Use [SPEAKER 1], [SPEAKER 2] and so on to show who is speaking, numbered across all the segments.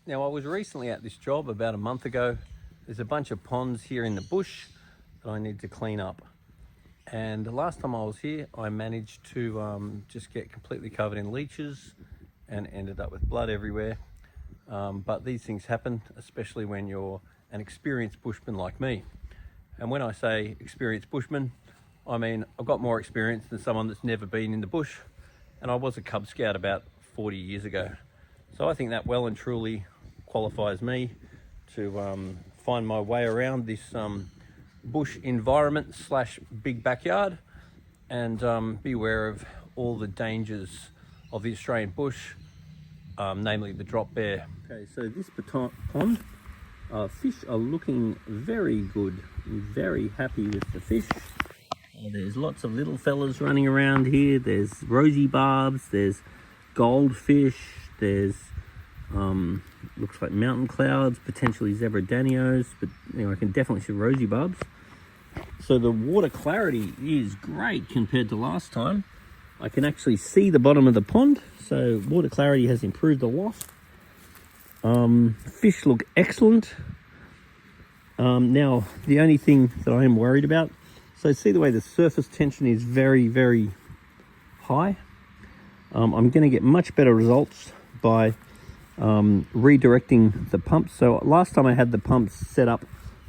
[SPEAKER 1] Now, I was recently at this job about a month ago. There's a bunch of ponds here in the bush that I need to clean up. And the last time I was here, I managed to just get completely covered in leeches and ended up with blood everywhere. But these things happen, especially when you're an experienced bushman like me. And when I say experienced bushman, I mean I've got more experience than someone that's never been in the bush. And I was a Cub Scout about 40 years ago. So I think that well and truly qualifies me to find my way around this bush environment / big backyard and be aware of all the dangers of the Australian bush, namely the drop bear. Okay, so this pond, fish are looking very good. I'm very happy with the fish. There's lots of little fellas running around here. There's rosy barbs, there's goldfish, there's looks like mountain clouds, potentially zebra danios, but you know, I can definitely see rosy barbs. So the water clarity is great compared to last time. I can actually see the bottom of the pond, so water clarity has improved a lot. Fish look excellent. Now, the only thing that I am worried about, so see the way the surface tension is very, very high. I'm going to get much better results by redirecting the pumps. So last time I had the pumps set up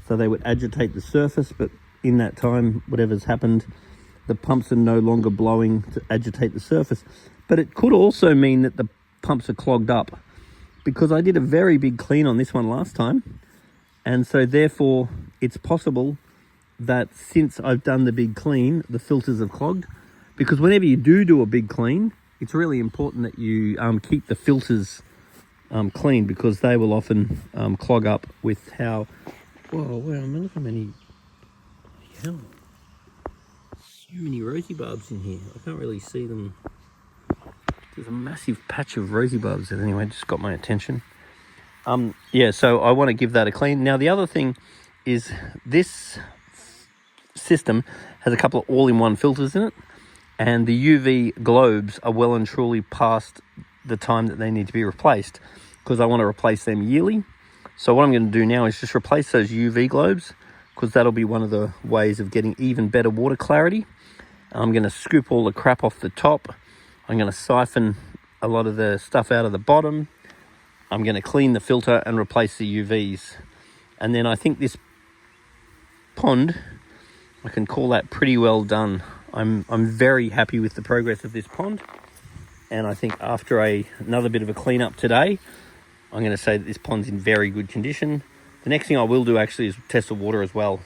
[SPEAKER 1] so they would agitate the surface, but in that time, whatever's happened, the pumps are no longer blowing to agitate the surface. But it could also mean that the pumps are clogged up, because I did a very big clean on this one last time. And so therefore it's possible that since I've done the big clean, the filters have clogged. Because whenever you do a big clean, it's really important that you keep the filters clean, because they will often clog up with how... Whoa, wow, I mean, look how many... Hell, so many rosy barbs in here. I can't really see them. There's a massive patch of rosy barbs that anyway just got my attention. Yeah, so I want to give that a clean. Now, the other thing is this system has a couple of all-in-one filters in it, and the UV globes are well and truly past the time that they need to be replaced, because I want to replace them yearly. So what I'm going to do now is just replace those UV globes, because that'll be one of the ways of getting even better water clarity. I'm going to scoop all the crap off the top. I'm going to siphon a lot of the stuff out of the bottom. I'm going to clean the filter and replace the UVs. And then I think this pond, I can call that pretty well done. I'm very happy with the progress of this pond. And I think after another bit of a clean up today, I'm going to say that this pond's in very good condition. The next thing I will do actually is test the water as well,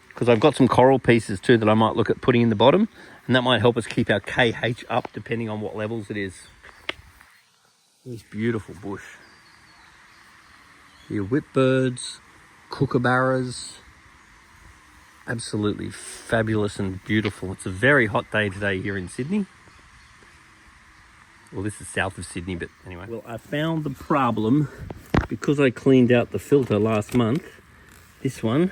[SPEAKER 1] because I've got some coral pieces too that I might look at putting in the bottom, and that might help us keep our KH up depending on what levels it is. This beautiful bush. Here, whipbirds, kookaburras, absolutely fabulous and beautiful. It's a very hot day today here in Sydney. Well, this is south of Sydney, but anyway. Well, I found the problem because I cleaned out the filter last month. This one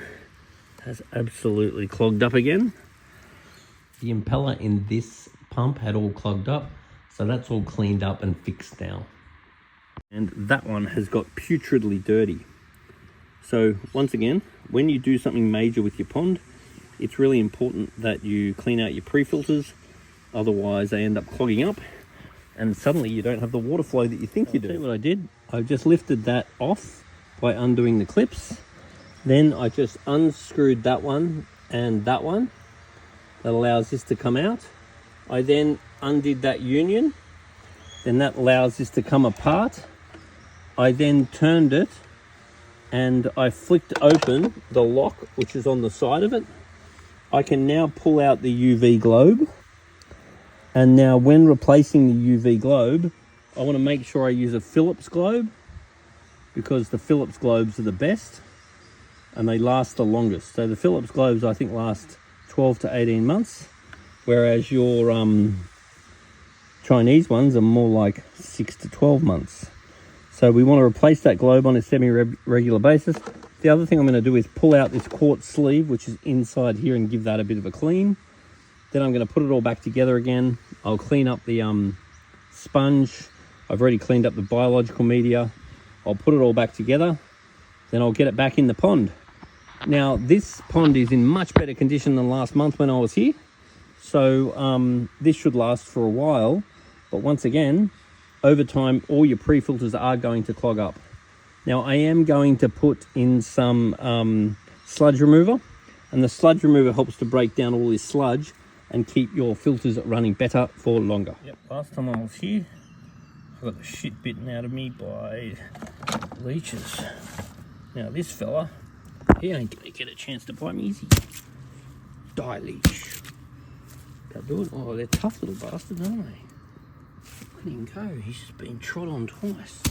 [SPEAKER 1] has absolutely clogged up again. The impeller in this pump had all clogged up, so that's all cleaned up and fixed now. And that one has got putridly dirty. So once again, when you do something major with your pond, it's really important that you clean out your pre-filters, otherwise they end up clogging up and suddenly you don't have the water flow that you think you do. See what I did? I just lifted that off by undoing the clips. Then I just unscrewed that one and that one. That allows this to come out. I then undid that union. Then that allows this to come apart. I then turned it and I flicked open the lock, which is on the side of it. I can now pull out the UV globe. And now when replacing the UV globe, I want to make sure I use a Phillips globe, because the Phillips globes are the best and they last the longest. So the Phillips globes I think last 12 to 18 months, whereas your Chinese ones are more like 6 to 12 months. So we want to replace that globe on a semi-regular basis. The other thing I'm going to do is pull out this quartz sleeve, which is inside here, and give that a bit of a clean. Then I'm going to put it all back together again. I'll clean up the sponge. I've already cleaned up the biological media. I'll put it all back together, then I'll get it back in the pond. Now, this pond is in much better condition than last month when I was here. So this should last for a while. But once again, over time, all your pre-filters are going to clog up. Now, I am going to put in some sludge remover. And the sludge remover helps to break down all this sludge and keep your filters running better for longer. Yep, last time I was here, I got the shit bitten out of me by leeches. Now this fella, he ain't gonna get a chance to bite me, is he? Die, leech. That do it? Oh, they're tough little bastards, aren't they? Let him go, he's just been trod on twice.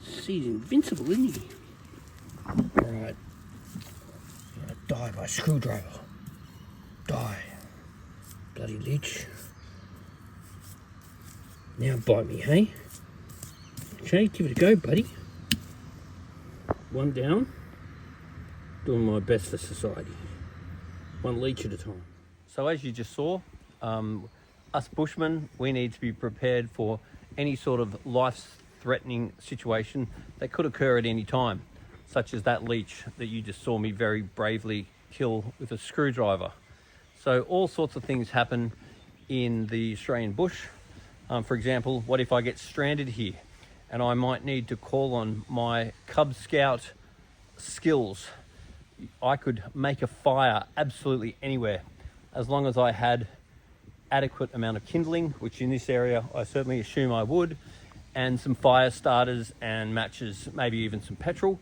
[SPEAKER 1] He's invincible, isn't he? Alright. Die by screwdriver. Die. Bloody leech. Now bite me, hey? Okay, give it a go, buddy. One down. Doing my best for society. One leech at a time. So as you just saw, us bushmen, we need to be prepared for any sort of life-threatening situation that could occur at any time, such as that leech that you just saw me very bravely kill with a screwdriver. So all sorts of things happen in the Australian bush. For example, what if I get stranded here and I might need to call on my Cub Scout skills? I could make a fire absolutely anywhere as long as I had adequate amount of kindling, which in this area I certainly assume I would, and some fire starters and matches, maybe even some petrol,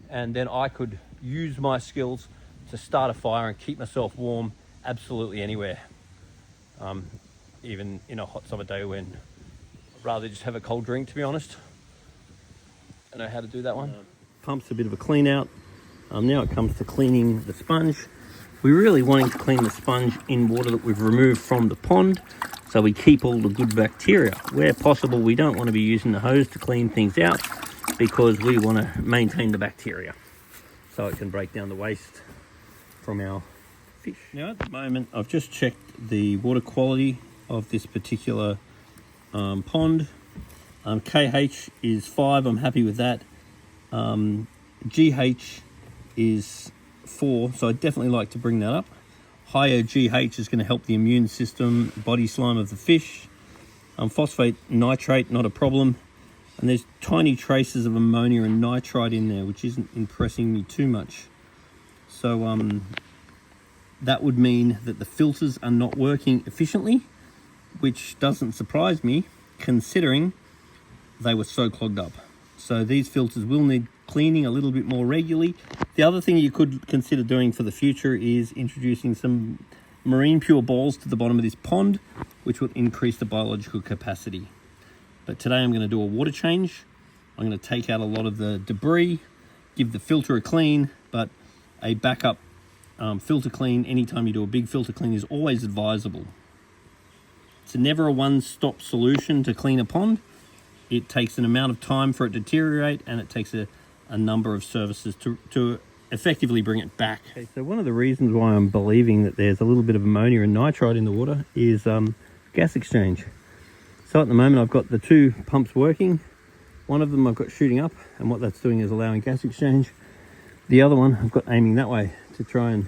[SPEAKER 1] and then I could use my skills to start a fire and keep myself warm absolutely anywhere. Even in a hot summer day when I'd rather just have a cold drink, to be honest. I know how to do that one. Pump's a bit of a clean out. Now it comes to cleaning the sponge. We're really wanting to clean the sponge in water that we've removed from the pond, so we keep all the good bacteria. Where possible, we don't want to be using the hose to clean things out because we want to maintain the bacteria so it can break down the waste from our fish. Now at the moment, I've just checked the water quality of this particular pond. KH is 5, I'm happy with that. GH is 4, so I'd definitely like to bring that up. Higher GH is going to help the immune system, body slime of the fish. Phosphate nitrate, not a problem. And there's tiny traces of ammonia and nitrite in there, which isn't impressing me too much. So that would mean that the filters are not working efficiently, which doesn't surprise me considering they were so clogged up. So these filters will need cleaning a little bit more regularly. The other thing you could consider doing for the future is introducing some marine pure balls to the bottom of this pond, which will increase the biological capacity. But today I'm going to do a water change. I'm going to take out a lot of the debris, give the filter a clean, but a backup filter clean anytime you do a big filter clean is always advisable. It's never a one-stop solution to clean a pond. It takes an amount of time for it to deteriorate, and it takes a number of services to effectively bring it back. Okay, so one of the reasons why I'm believing that there's a little bit of ammonia and nitrite in the water is gas exchange. So at the moment I've got the 2 pumps working. One of them I've got shooting up, and what that's doing is allowing gas exchange. The other one I've got aiming that way to try and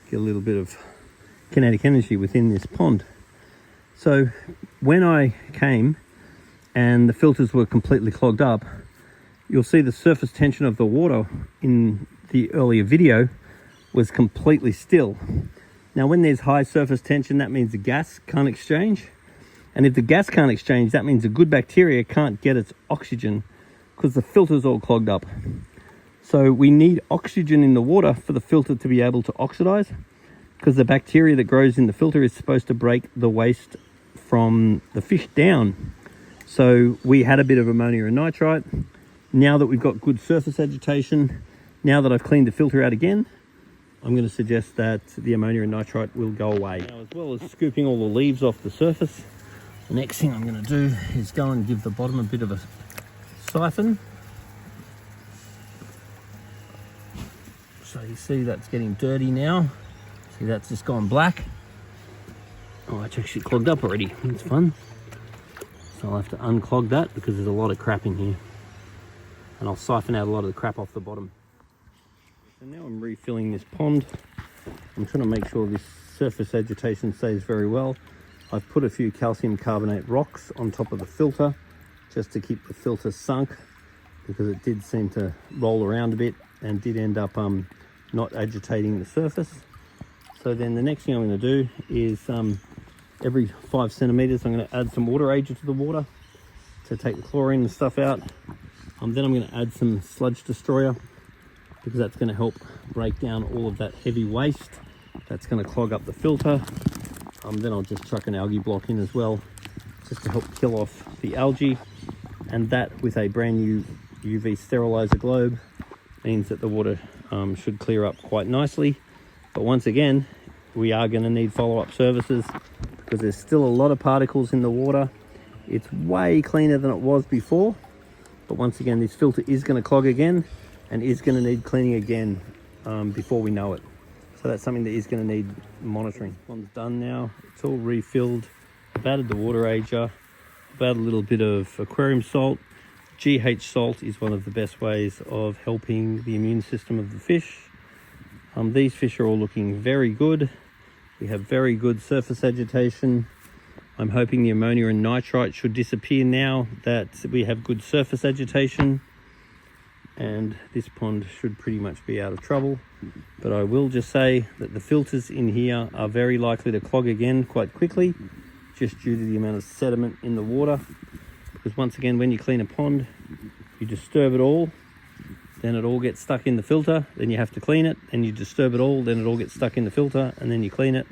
[SPEAKER 1] get a little bit of kinetic energy within this pond. So when I came and the filters were completely clogged up, you'll see the surface tension of the water in the earlier video was completely still. Now when there's high surface tension, that means the gas can't exchange. And if the gas can't exchange, that means the good bacteria can't get its oxygen because the filter's all clogged up. So we need oxygen in the water for the filter to be able to oxidize, because the bacteria that grows in the filter is supposed to break the waste from the fish down. So we had a bit of ammonia and nitrite. Now that we've got good surface agitation, now that I've cleaned the filter out again, I'm going to suggest that the ammonia and nitrite will go away. Now, as well as scooping all the leaves off the surface, the next thing I'm going to do is go and give the bottom a bit of a siphon. So you see that's getting dirty now. See, that's just gone black. Oh, it's actually clogged up already. That's fun. So So I'll have to unclog that because there's a lot of crap in here. And I'll siphon out a lot of the crap off the bottom. So now I'm refilling this pond. I'm trying to make sure this surface agitation stays very well. I've put a few calcium carbonate rocks on top of the filter just to keep the filter sunk, because it did seem to roll around a bit and did end up not agitating the surface. So then the next thing I'm going to do is every 5 centimeters I'm going to add some water agent to the water to take the chlorine and stuff out. Then I'm going to add some sludge destroyer, because that's going to help break down all of that heavy waste that's going to clog up the filter. Then I'll just chuck an algae block in as well, just to help kill off the algae. And that, with a brand new UV sterilizer globe, means that the water should clear up quite nicely. But once again, we are going to need follow-up services, because there's still a lot of particles in the water. It's way cleaner than it was before, but once again, this filter is going to clog again and is going to need cleaning again before we know it. So that's something that is going to need monitoring. One's done now. It's all refilled. I've added the water ager. I've added a little bit of aquarium salt. GH salt is one of the best ways of helping the immune system of the fish. These fish are all looking very good. We have very good surface agitation. I'm hoping the ammonia and nitrite should disappear now that we have good surface agitation. And this pond should pretty much be out of trouble. But I will just say that the filters in here are very likely to clog again quite quickly, just due to the amount of sediment in the water. Because once again, when you clean a pond, you disturb it all, then it all gets stuck in the filter, then you have to clean it, and you disturb it all, then it all gets stuck in the filter, and then you clean it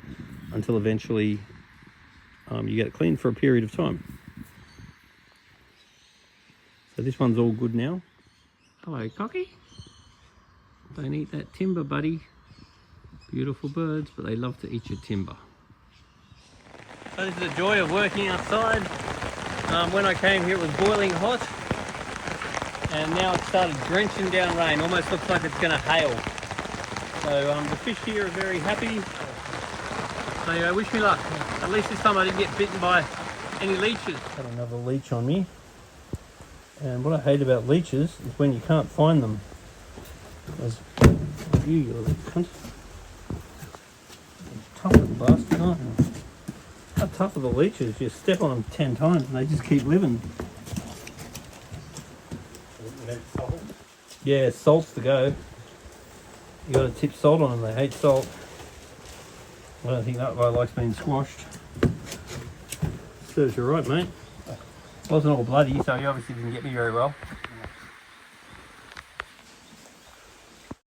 [SPEAKER 1] until eventually you get it clean for a period of time. So this one's all good now. Hello, Cocky. Don't eat that timber, buddy. Beautiful birds, but they love to eat your timber. So this is the joy of working outside. When I came here, it was boiling hot, and now it started drenching down rain. Almost looks like it's going to hail. So the fish here are very happy. So wish me luck. At least this time I didn't get bitten by any leeches. Got another leech on me. And what I hate about leeches is when you can't find them. As you little cunt. Tough little bastard, aren't you? How tough are the leeches? You step on them 10 times and they just keep living. Salt? Yeah, salt's the go. You got to tip salt on them. They hate salt. I don't think that guy likes being squashed. Serves you right, mate. Wasn't all bloody, so he obviously didn't get me very well.